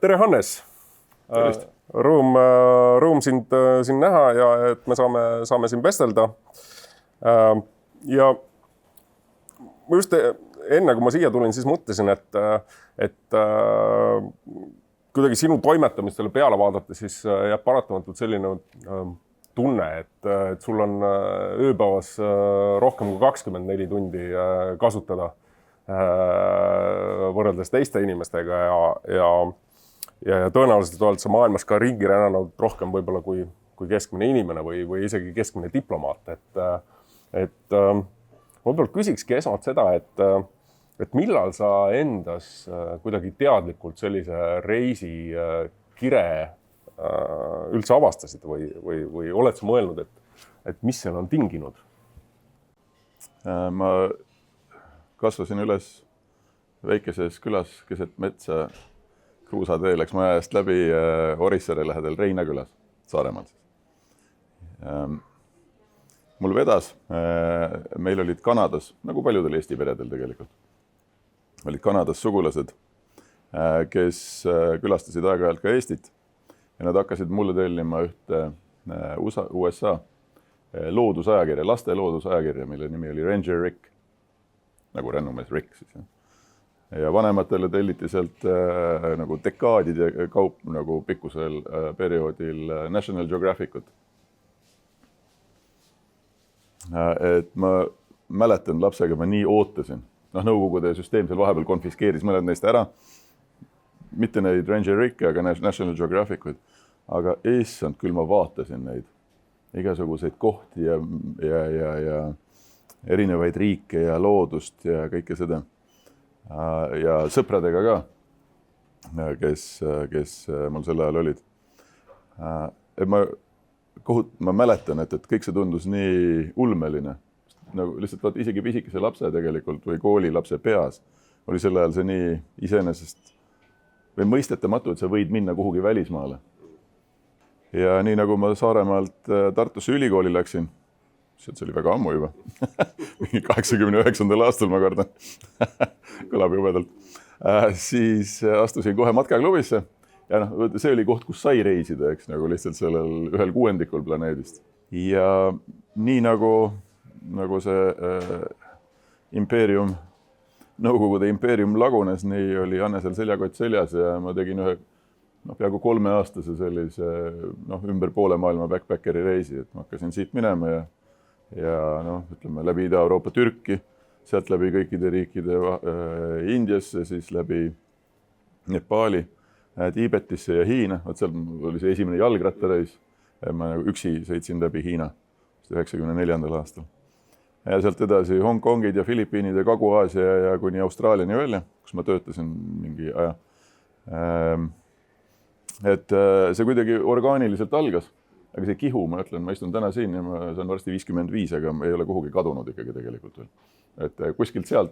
Tere, Hannes! Tervist! Rõõm sind siin näha ja et me saame siin vestelda. Ja ma just enne, kui ma siia tulin, siis mõtlesin, et kuidagi sinu toimetamistele peale vaadata, siis jääb paratamatult selline tunne, et sul on ööpäevas rohkem kui 24 tundi kasutada võrreldes teiste inimestega ja tõenäoliselt oled sa maailmas ka ringi rännanud rohkem võib-olla kui keskmine inimene või isegi keskmine diplomaat. Et ma võib-olla küsikski esmalt seda, et millal sa endas kuidagi teadlikult sellise reisi kire üldse avastasid või oled sa mõelnud, et mis seal on tinginud? Ma kasvasin üles väikeses külas keset metsa. Kruusatee läks maja eest läbi Orissaare lähedal Reina külas, Saaremaal. Mul vedas, meil olid Kanadas, nagu paljudel Eesti peredel tegelikult, olid Kanadas sugulased, kes külastasid aeg-ajalt ka Eestit ja nad hakkasid mulle tellima ühte USA loodusajakirja, laste loodusajakirja, mille nimi oli Ranger Rick, nagu rännumees Rick siis. Ja vanematele telliti sealt nagu dekaadid ja kaup nagu pikkusel perioodil National Geographicut. Et ma mäletan lapsega, ma nii ootasin. Nõukogude süsteem seal vahepeal konfiskeeris mõned neist ära. Mitte neid Ranger Rick, aga National Geographicut. Aga issand, küll ma vaatasin neid. Igasuguseid kohti ja erinevaid riike ja loodust ja kõike seda. Ja sõpradega ka, kes mul sel ajal olid. Ma mäletan, et kõik see tundus nii ulmeline. Nagu lihtsalt vaat isegi pisikese lapse tegelikult või koolilapse peas oli sel ajal see nii iseenesest või mõistetamatu, et sa võid minna kuhugi välismaale. Ja nii nagu ma Saaremaalt Tartusse ülikooli läksin, see oli väga ammu juba. 89. aastal ma kardan. Kõlab jubedalt. Siis astusin kohe matkaklubisse. Ja see oli koht, kus sai reisida, eks, nagu lihtsalt sellel 1/6 planeedist. Ja nii nagu see impeerium, Nõukogude impeerium lagunes, nii oli Anne seal seljakott seljas ja ma tegin ühe peaaegu 3-aastase sellise ümber poole maailma backpackeri reisi, et ma hakkasin siit minema ja ütleme läbi Ida-Euroopa Türki, sealt läbi kõikide riikide Indiasse, siis läbi Nepali, Tiibetisse ja Hiina. Seal oli see esimene jalgrattareis. Ma üksi sõitsin läbi Hiina 1994. aastal. Ja sealt edasi Hongkongid ja Filipiinid ja Kagu-Aasia ja kuni Austraaliani välja, kus ma töötasin mingi aja. Et see kuidagi orgaaniliselt algas. Aga see kihu, ma ütlen, ma istun täna siin ja ma saan varsti 55, aga ei ole kuhugi kadunud ikkagi tegelikult veel. Et kuskilt sealt,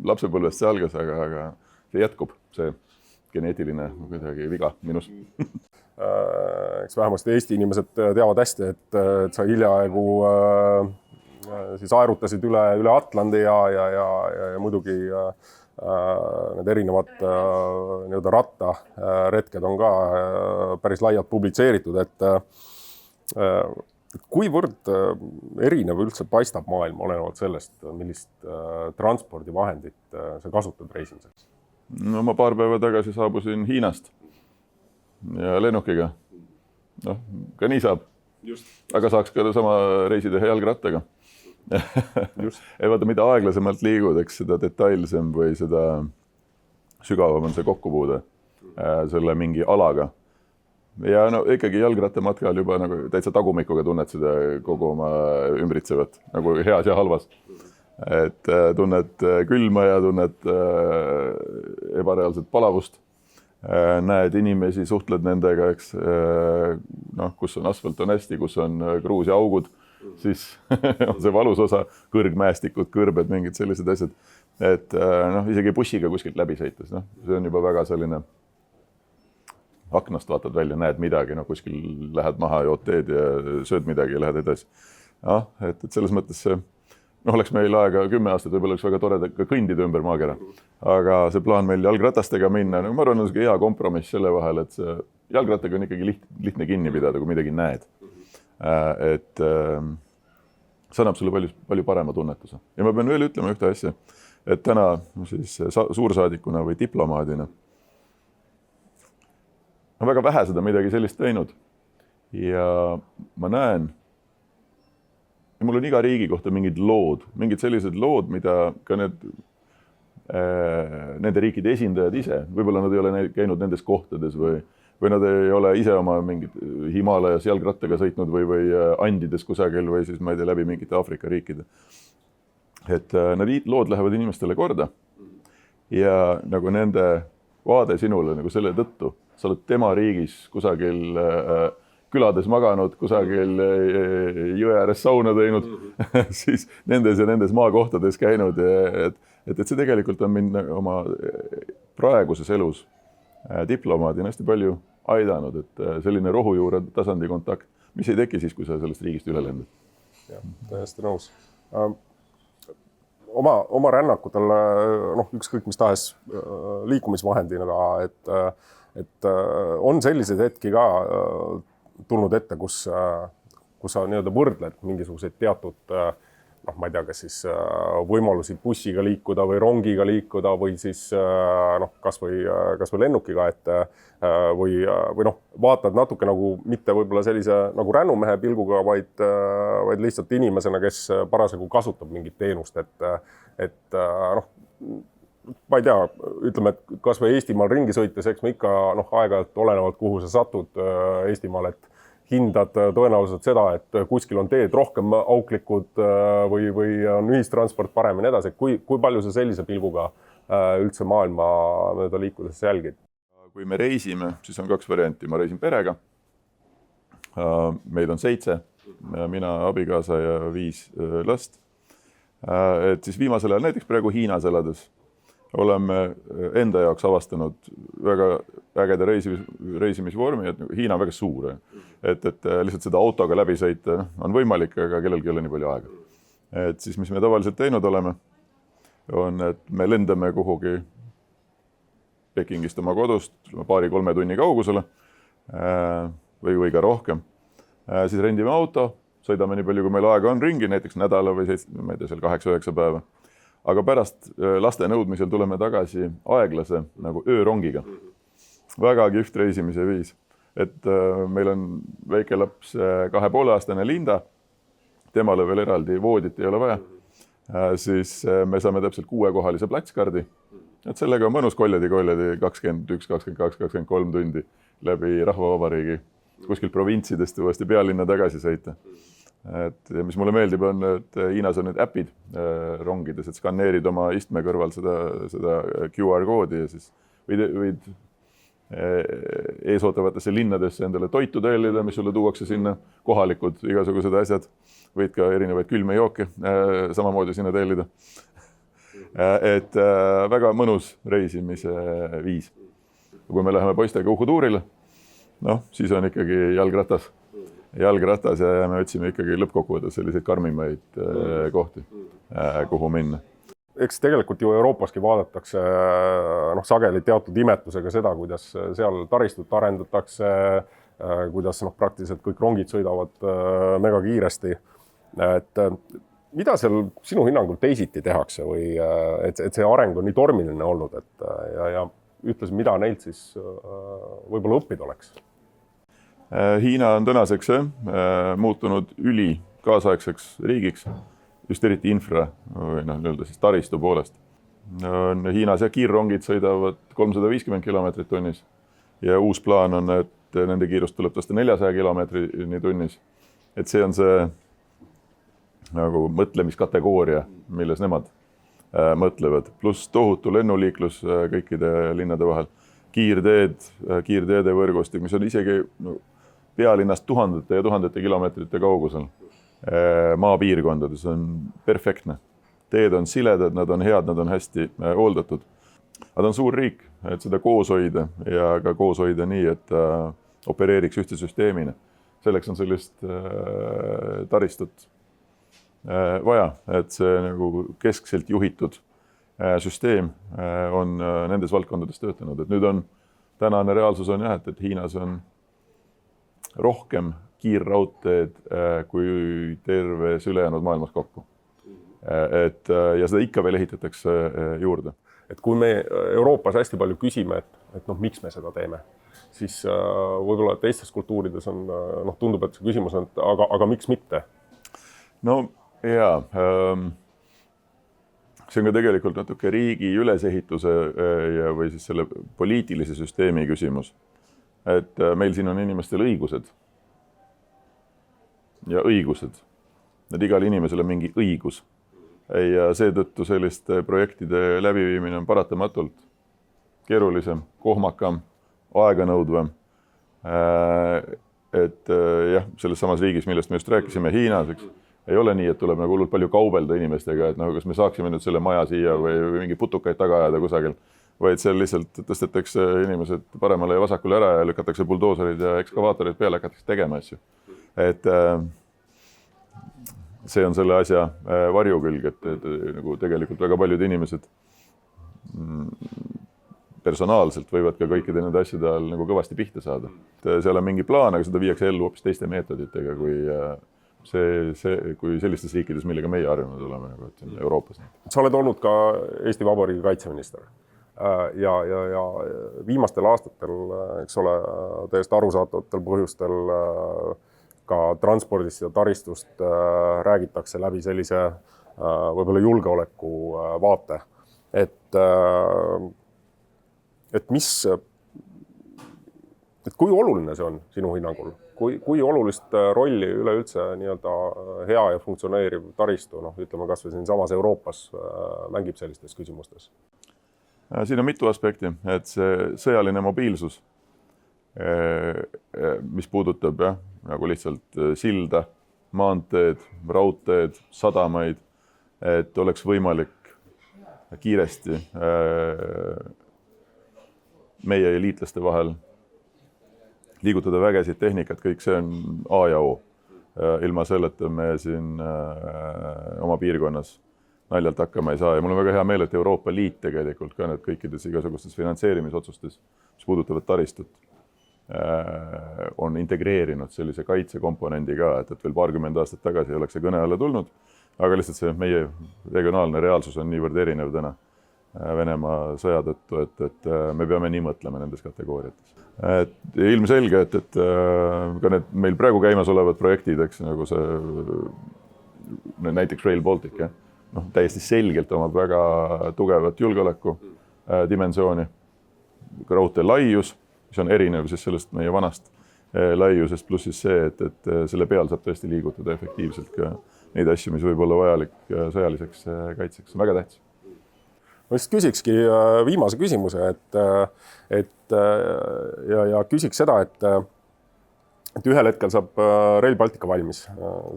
lapsepõlvest see algas, aga see jätkub, see geneetiline kuidagi viga minus. Eks vähemasti Eesti inimesed teavad hästi, et sa hiljaaegu siis aerutasid üle Atlandi ja muidugi need erinevad rattaretked on ka päris laialt publitseeritud, et kuivõrd erinev üldse paistab maailm olenevalt sellest, millist transpordivahendit sa kasutad reisimiseks? Ma paar päeva tagasi saabusin Hiinast ja lennukiga. Ka nii saab. Just. Aga saaks ka sama reisi teha jalgrattaga. Ei vaata, mida aeglasemalt liigud, eks seda detailsem või seda sügavam on see kokkupuude selle mingi alaga. Ja ikkagi jalgrattamatkal juba nagu täitsa tagumikuga tunned seda kogu oma ümbritsevat, nagu heas ja halvas. Et tunned külma ja tunned ebareaalset palavust. Näed inimesi, suhtled nendega, eks, kus on asfalt on hästi, kus on kruus ja augud, siis on see valus osa, kõrgmäestikud, kõrbed, mingid sellised asjad. Et isegi bussiga kuskilt läbi sõites, see on juba väga selline aknast vaatad välja, näed midagi, kuskil lähed maha, jood teed ja sööd midagi ja lähed edasi. Et selles mõttes see oleks meil aega 10 aastat, võib-olla oleks väga tore ka kõndida ümber maakera. Aga see plaan meil jalgratastega minna, no ma arvan, on hea kompromiss selle vahel, et see jalgrattaga on ikkagi lihtne kinni pidada, kui midagi näed. Et see annab sulle palju parema tunnetuse. Ja ma pean veel ütlema ühte asja, et täna siis suursaadikuna või diplomaadina on väga vähe seda midagi sellist teinud. Ja ma näen, ja mul on iga riigi kohta mingid sellised lood, mida ka nende riikide esindajad ise, võib-olla nad ei ole käinud nendes kohtades või nad ei ole ise oma mingid Himaalajas jalgrattaga sõitnud või Andides kusagil või siis ma ei tea läbi mingite Aafrika riikide. Et need lood lähevad inimestele korda ja nagu nende vaade sinule nagu selle tõttu, sa oled tema riigis kusagil külades maganud, kusagil jõe ääres sauna teinud, siis nendes ja nendes maakohtades käinud. Et see tegelikult on mind oma praeguses elus diplomaadina hästi palju aidanud, et selline rohujuure tasandi kontakt, mis ei teki siis, kui sa sellest riigist üle lendad. Jah, täiesti nõus. Oma rännakutel, ükskõik mis tahes liikumisvahendina, et on selliseid hetki ka tulnud ette, kus sa nii-öelda võrdled mingisuguseid teatud, ma ei tea, kas siis võimalusi bussiga liikuda või rongiga liikuda või siis kas või lennukiga, või vaatad natuke nagu mitte võib-olla sellise nagu rännumehe pilguga, vaid lihtsalt inimesena, kes parasjagu kasutab mingit teenust, et ma ei tea, ütleme, et kas või Eestimaal ringi sõites, eks me ikka aeg-ajalt olenevalt, kuhu sa satud Eestimaal, et hindad tõenäoliselt seda, et kuskil on teed rohkem auklikud või on ühistransport parem ja nii edasi. Kui palju sa sellise pilguga üldse maailma mööda liikudes jälgid? Kui me reisime, siis on 2 varianti. Ma reisin perega. Meid on 7, mina, abikaasa ja 5 last. Et siis viimasel ajal, näiteks praegu Hiinas elades, oleme enda jaoks avastanud väga ägeda reisimisvormi, et Hiina on väga suur. Et lihtsalt seda autoga läbi sõita on võimalik, aga kellelgi ei ole nii palju aega. Et siis, mis me tavaliselt teinud oleme, on, et me lendame kuhugi Pekingist oma kodust 2-3 tunni kaugusele või ka rohkem. Siis rendime auto, sõidame nii palju, kui meil aega on ringi, näiteks nädala või 8-9 päeva. Aga pärast laste nõudmisel tuleme tagasi aeglase nagu öörongiga. Väga kihvt reisimise viis. Et meil on väike laps 2,5-aastane Linda, temale veel eraldi voodit ei ole vaja. Siis me saame täpselt 6-kohalise platskardi. Et sellega on mõnus koljadi 21, 22, 23 tundi läbi Rahvavabariigi kuskil provintsidest uuesti pealinna tagasi sõita. Et mis mulle meeldib on, et Hiinas on need äpid rongides, et skanneerid oma istme kõrval seda QR koodi ja siis võid eesootavatesse linnadesse endale toitu tellida, mis sulle tuuakse sinna, kohalikud igasugused asjad, võid ka erinevaid külme jooke samamoodi sinna tellida. Et väga mõnus reisimise viis. Kui me läheme poistega uhutuurile, siis on ikkagi jalgratas ja me otsime ikkagi lõppkokkuvõttes selliseid karmimaid kohti, kuhu minna. Eks tegelikult ju Euroopaski vaadatakse sageli teatud imetlusega seda, kuidas seal taristut arendatakse, kuidas praktiliselt kõik rongid sõidavad mega kiiresti. Et mida seal sinu hinnangul teisiti tehakse või et see areng on nii tormiline olnud, ja ütles, mida neilt siis võib-olla õppida oleks? Hiina on tänaseks muutunud üli kaasaegseks riigiks, just eriti infra või siis taristu poolest. Hiinas kiirrongid sõidavad 350 kilomeetrit tunnis ja uus plaan on, et nende kiirust tuleb tõsta 400 kilomeetrini tunnis. Et see on see nagu mõtlemiskategooria, milles nemad mõtlevad, pluss tohutu lennuliiklus kõikide linnade vahel. Kiirteede võrgustik, mis on isegi pealinnast tuhandete ja tuhandete kilomeetrite kaugusel maapiirkondades on perfektne. Teed on siledad, nad on head, nad on hästi hooldatud. Nad on suur riik, et seda koos hoida ja ka koos hoida nii, et opereeriks ühtse süsteemina. Selleks on sellist taristut vaja, et see nagu keskselt juhitud süsteem on nendes valdkondades töötanud, et nüüd on tänane reaalsus on jah, et Hiinas on rohkem kiirraudteed kui terves ülejäänud maailmas kokku. Ja seda ikka veel ehitatakse juurde. Et kui me Euroopas hästi palju küsime, et miks me seda teeme, siis võib-olla teistes kultuurides on, tundub, et see küsimus on, aga miks mitte? No jaa, see on ka tegelikult natuke riigi ülesehituse või siis selle poliitilise süsteemi küsimus. Et meil siin on inimestel õigused ja õigused. Et igal inimesel on mingi õigus. Ja seetõttu selliste projektide läbiviimine on paratamatult keerulisem, kohmakam, aeganõudvam. Et jah, selles samas riigis, millest me just rääkisime, Hiinas, ei ole nii, et tuleb nagu hullult palju kaubelda inimestega, et kas me saaksime nüüd selle maja siia või mingi putukaid taga ajada kusagil, vaid seal lihtsalt tõstetakse inimesed paremale ja vasakule ära ja lükatakse buldooserid ja ekskavaatorid peale, hakatakse tegema asju. Et see on selle asja varjukülg, et nagu tegelikult väga paljud inimesed personaalselt võivad ka kõikide nende asjade all nagu kõvasti pihta saada. Seal on mingi plaan, aga seda viiakse ellu hoopis teiste meetoditega kui sellistes riikides, millega meie harjunud oleme nagu Euroopas. Sa oled olnud ka Eesti Vabariigi kaitseminister ja viimastel aastatel, eks ole, täiesti arusaatavatel põhjustel ka transpordist ja taristust räägitakse läbi sellise võib-olla julgeoleku vaate. Et kui oluline see on sinu hinnangul? Kui olulist rolli üleüldse nii-öelda hea ja funktsioneeriv taristu, ütleme kas või siin samas Euroopas mängib sellistes küsimustes? Siin on mitu aspekti, et see sõjaline mobiilsus, mis puudutab nagu lihtsalt silda, maanteed, raudteed, sadamaid, et oleks võimalik kiiresti meie ja liitlaste vahel liigutada vägesid, tehnikat, kõik see on A ja O. Ilma selleta me siin oma piirkonnas naljalt hakkama ei saa ja mul on väga hea meel, et Euroopa Liit tegelikult ka need kõikides igasugustes finantseerimisotsustes, mis puudutavad taristut, on integreerinud sellise kaitsekomponendi ka, et veel paarkümmend aastat tagasi oleks see kõne alla tulnud, aga lihtsalt see meie regionaalne reaalsus on niivõrd erinev täna Venemaa sõja tõttu, et me peame nii mõtlema nendes kategooriates. Ilmselge, et ka need meil praegu käimas olevad projektid, eks, nagu see näiteks Rail Baltic, täiesti selgelt omab väga tugevat julgeoleku dimensiooni. Raudtee laius, mis on erinev siis sellest meie vanast laiusest, pluss siis see, et selle peal saab tõesti liigutada efektiivselt ka neid asju, mis võib olla vajalik sõjaliseks kaitseks. On väga tähtis. Ma just küsikski viimase küsimuse, ja küsiks seda, et ühel hetkel saab Rail Baltica valmis,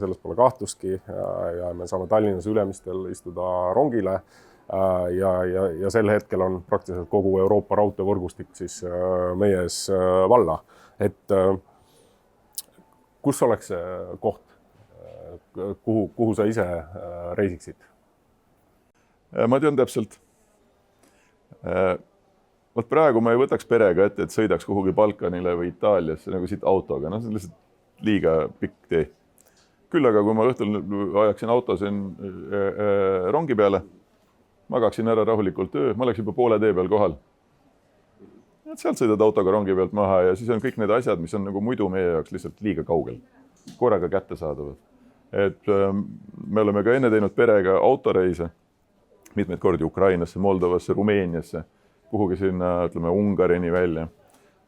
sellest pole kahtlustki ja me saame Tallinnas Ülemistel istuda rongile ja sel hetkel on praktiliselt kogu Euroopa raudteevõrgustik siis meie ees valla. Et kus oleks see koht, kuhu sa ise reisiksid? Ma tean täpselt. Praegu ma ei võtaks perega ette, et sõidaks kuhugi Balkanile või Itaaliasse nagu siit autoga. See on lihtsalt liiga pikk tee. Küll aga kui ma õhtul ajaksin auto siin rongi peale, magaksin ära rahulikult öö, ma oleks juba poole tee peal kohal. Sealt sõidad autoga rongi pealt maha ja siis on kõik need asjad, mis on nagu muidu meie jaoks lihtsalt liiga kaugel. Korraga kätte saadavad. Et me oleme ka enne teinud perega autoreise, mitmeid kordi Ukrainasse, Moldovasse, Rumeeniasse, kuhugi sinna, ütleme, Ungarini välja.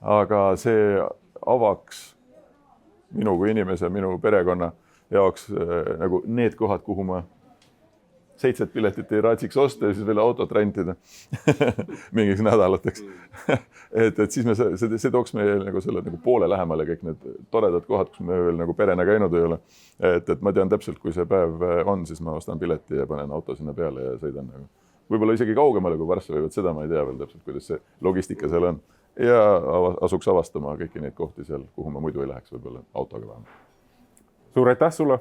Aga see avaks minu kui inimese, minu perekonna jaoks nagu need kohad, kuhu ma 7 piletit ei raatsiks osta ja siis veel autot rentida mingiks nädalateks. et siis see tooks meie nagu selle nagu poole lähemale kõik need toredad kohad, kus me veel nagu perena käinud ei ole. Et ma tean täpselt, kui see päev on, siis ma ostan pileti ja panen auto sinna peale ja sõidan nagu. Võib-olla isegi kaugemale kui Varssavi, seda ma ei tea veel täpselt, kuidas see logistika seal on. Ja asuks avastama kõiki neid kohti seal, kuhu ma muidu ei läheks võib-olla autoga vähem. Suur aitäh sulle!